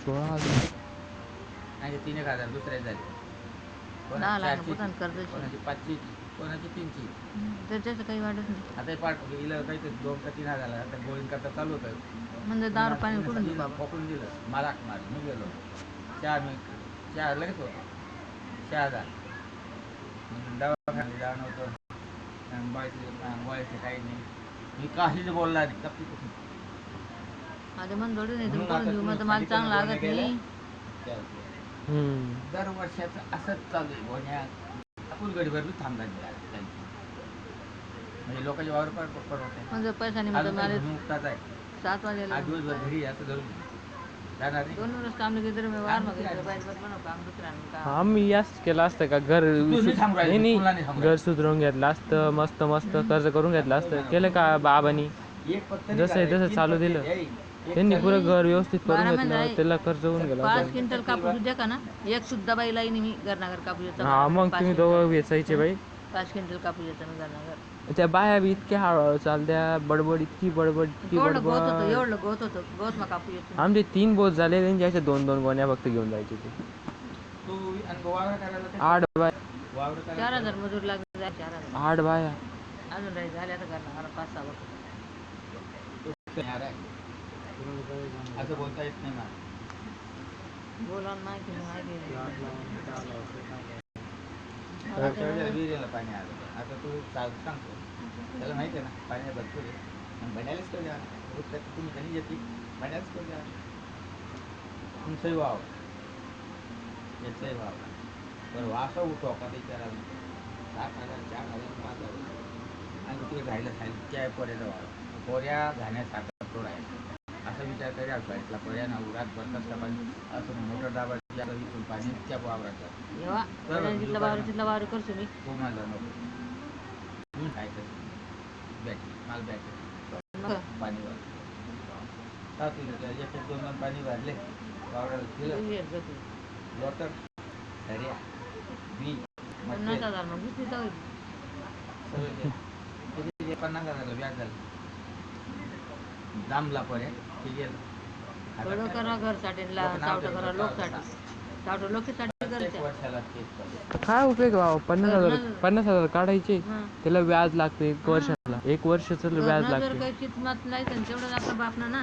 16,000 नाही 3,000 दुसऱ्या झाले. कोणाची 5ची कोणाची 3ची. त्याच्याचं काही वाटत नाही. आता पाठ गेलं काही 2 का 3,000 आता गोळीन करता चालू होतं. म्हणजे दारू पाणी कुठून देऊ बाबा. पकडून दिलं मला मी गेलो चहा लगेच होतो 6,000 दवाखान्यात जाणं होतं. बायचं काही नाही मी काहीच बोलला नाही गप्पी कुठून. माझ्या मन जोडी नाही तुम्ही कोण देऊ मग मला चांगलं लागत नाही. दर वर्षाचं असंच चालू आहे गोण्या आपण गडीभर बी थांबतात म्हणजे लोकांच्या वावर परवडत म्हणजे पैसा नाही मला मुक्ताच आहे 7 वाजेला 8 दिवस घरी असं धरून जाणार नाही. 2 वर्ष काम नाही तर मी वार मागायचं बाहेर बनव काम दुसऱ्यानं का. आम्ही याच केलं असतं का घर नाही घर सुधरवून घेतलं असतं मस्त मस्त कर्ज करून घेतलं असतं केलं का बाबांनी जसं आहे तसं चालू दिलं त्यांनी पुरं घर व्यवस्थित करून घेतलं त्याला कर्ज होऊन गेला. 5 क्विंटल कापूस द्या का ना एक सुद्धा बाई लाईनी मी घरनागर कापूस येतो. हा मग तुम्ही दोघं वेचायचे बाई 5 क्विंटल कापूस येतो मी घरनागर. त्या बाया बी इतक्या हळूहळू चालत्या बडबड इतकी बडबड एवढं गवत होतं गवत मग कापूस येतो. आमचे 3 बोट झाले त्यांच्या अशा 2-2 गोण्या फक्त घेऊन जायचे ते 8 बाया 4,000 मजूर लागले 4,000 8 बाया अजून राही झाले आता घरनागर 5-6 वर्ष. असं बोलता येत नाही ना. बोला माहिती विहिरीला पाणी आलं आता तू सांगतो त्याला माहिती आहे ना पाणी भरपूर आहे बण्यालाच करू द्या तुम्ही कधी येते बण्यालाच करू द्या तुमचंही वाव याचंही वाव बरं असं उठो का विचारायला 7,000 4,000 5,000 आणि तिकडे राहिलं त्या पोऱ्याचा वाव पोऱ्या घाण्यासारखा थोडा आहे असं विचार करी शाळेतला पर्याय ना उरात भरत पाणी असं मोटर दाबा इथून पाणी त्या वावरात जिथला वावर करतो मी तो मला नको काय करतो बॅटरी माल बॅटरी पाणी भरलं 1-2 पाणी भरले वावराला दिलं लोटर दर्या बी 50,000 मग किती जाऊ 50,000 व्याज झालं दामला पर्याय ते गेलं थोडं करा घरसाठी सावट करा लोकसाठी सावट लोकसाठी वर्षाला काय उपयोग बाबा 50,000 काढायचे त्याला व्याज लागते 1 वर्षाला 1 वर्षाचं व्याज लागते. काही किंमत नाही तेवढं आपलं बापना ना